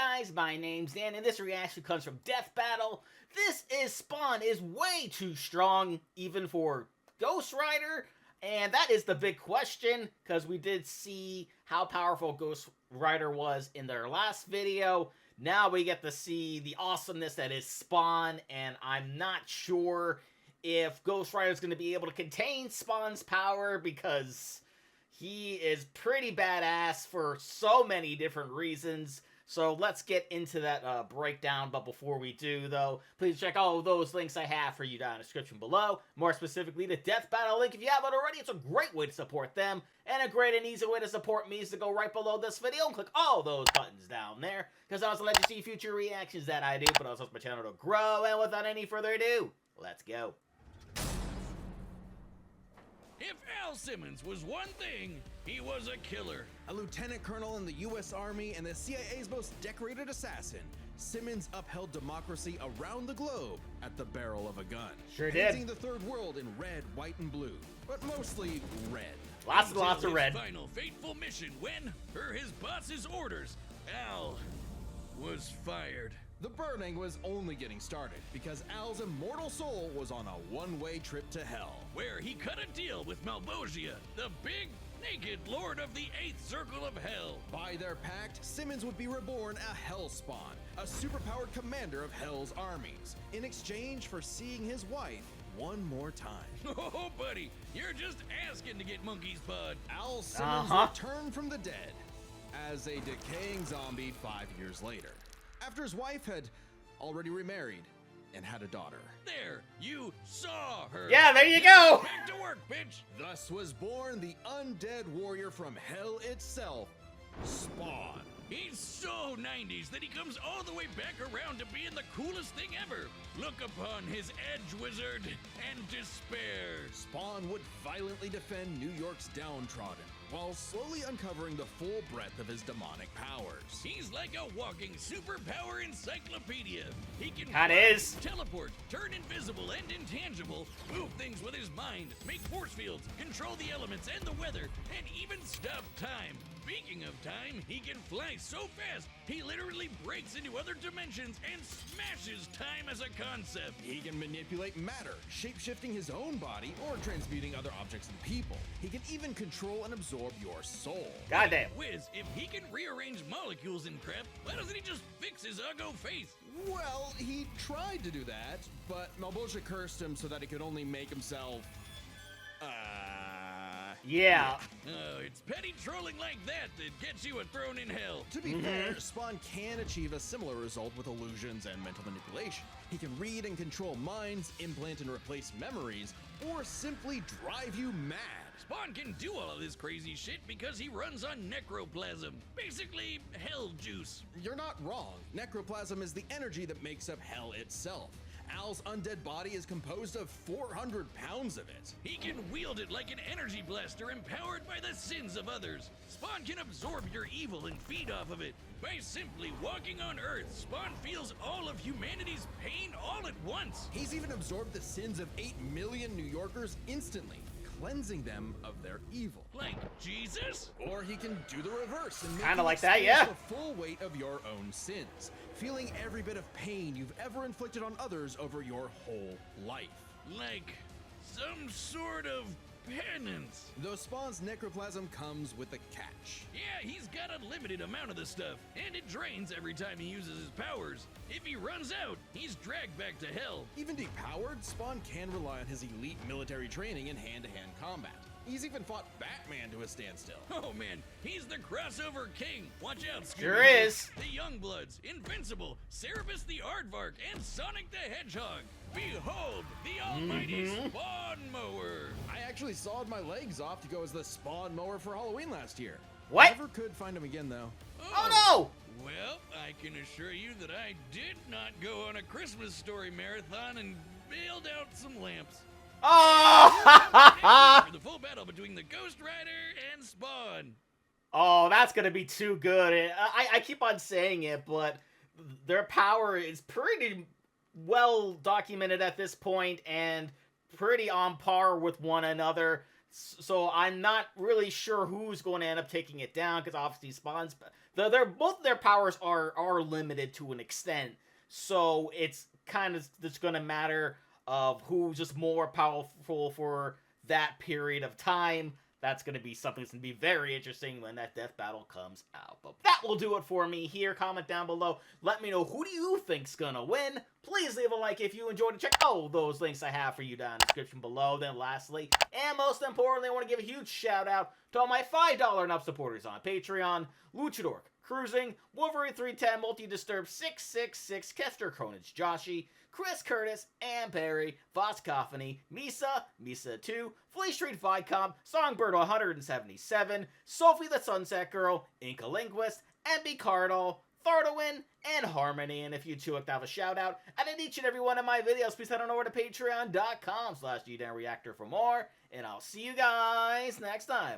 guys? My name's Dan, and this reaction comes from Death Battle. This is Spawn is way too strong, even for Ghost Rider, and that is the big question, because we did see how powerful Ghost Rider was in their last video. Now we get to see the awesomeness that is Spawn, and I'm not sure if Ghost Rider is going to be able to contain Spawn's power, because he is pretty badass for so many different reasons. So let's get into that breakdown. But before we do, though, please check all of those links I have for you down in the description below. More specifically, the Death Battle link. If you haven't already, it's a great way to support them. And a great and easy way to support me is to go right below this video and click all those buttons down there, because I also let you see future reactions that I do, but also helps my channel to grow. And without any further ado, let's go. If Al Simmons was one thing, he was a killer. A lieutenant colonel in the U.S. Army and the CIA's most decorated assassin, Simmons upheld democracy around the globe at the barrel of a gun. Sure painting did. the third world in red, white, and blue, but mostly red. Lots and lots of Until red. his final fateful mission when, per his boss's orders, Al was fired. The burning was only getting started because Al's immortal soul was on a one-way trip to hell. Where he cut a deal with Malbosia, the big, naked lord of the 8th Circle of Hell. By their pact, Simmons would be reborn a Hellspawn, a superpowered commander of Hell's armies, in exchange for seeing his wife one more time. Oh, buddy, you're just asking to get monkey's pod. Al Simmons returned from the dead as a decaying zombie 5 years later, after his wife had already remarried and had a daughter. There, you saw her. Yeah, there you go. Back to work, bitch. Thus was born the undead warrior from hell itself, Spawn. He's so 90s that he comes all the way back around to being the coolest thing ever. Look upon his edge wizard and despair. Spawn would violently defend New York's downtrodden, while slowly uncovering the full breadth of his demonic powers. He's like a walking superpower encyclopedia. He can teleport, turn invisible and intangible, move things with his mind, make force fields, control the elements and the weather, and even stop time. Speaking of time, he can fly so fast, he literally breaks into other dimensions and smashes time as a concept. He can manipulate matter, shape-shifting his own body or transmuting other objects and people. He can even control and absorb your soul. Goddamn. Whiz, if he can rearrange molecules and crap, why doesn't he just fix his uggo face? Well, he tried to do that, but Malbosia cursed him so that he could only make himself, Yeah. Oh, it's petty trolling like that gets you a throne in hell. To be fair, Spawn can achieve a similar result with illusions and mental manipulation. He can read and control minds, implant and replace memories, or simply drive you mad. Spawn can do all of this crazy shit because he runs on necroplasm. Basically, hell juice. You're not wrong. Necroplasm is the energy that makes up hell itself. Al's undead body is composed of 400 pounds of it. He can wield it like an energy blaster empowered by the sins of others. Spawn can absorb your evil and feed off of it. By simply walking on Earth, Spawn feels all of humanity's pain all at once. He's even absorbed the sins of 8 million New Yorkers instantly, cleansing them of their evil. Like Jesus? Or he can do the reverse and make Kinda you like that, experience yeah. the full weight of your own sins, feeling every bit of pain you've ever inflicted on others over your whole life. Like some sort of penance. Though Spawn's necroplasm comes with a catch. Yeah, he's got a limited amount of the stuff, and it drains every time he uses his powers. If he runs out, he's dragged back to hell. Even depowered, Spawn can rely on his elite military training in hand-to-hand combat. He's even fought Batman to a standstill. Oh man, he's the crossover king. Watch out, Scooby. Sure is. The Youngbloods, Invincible, Cerebus the Aardvark, and Sonic the Hedgehog. Behold, the almighty Spawn Mower. I actually sawed my legs off to go as the Spawn Mower for Halloween last year. What? Never could find him again, though. Oh no! Well, I can assure you that I did not go on a Christmas Story marathon and bailed out some lamps. Oh! For the full battle between the Ghost Rider and Spawn. Oh, that's gonna be too good. I keep on saying it, but their power is pretty well documented at this point and pretty on par with one another. So I'm not really sure who's going to end up taking it down, because obviously Spawn's both their powers are limited to an extent, so it's kind of just gonna matter of who's just more powerful for that period of time. That's going to be something that's going to be very interesting when that death battle comes out. But that will do it for me here. Comment down below. Let me know, who do you think's going to win? Please leave a like if you enjoyed it. Check all those links I have for you down in the description below. Then lastly, and most importantly, I want to give a huge shout out to all my $5 and up supporters on Patreon. Luchador, Cruising, Wolverine 310, Multi-Disturb 666, Kester Kronich, Joshi, Chris Curtis, Ann Perry, Voskophony, Misa 2, Flea Street Vicom, Songbird 177, Sophie the Sunset Girl, Inca Linguist, MB Cardall, Thardowin, and Harmony. And if you too like to have a shout out, and in each and every one of my videos, please head on over to patreon.com/GDanReactor for more. And I'll see you guys next time.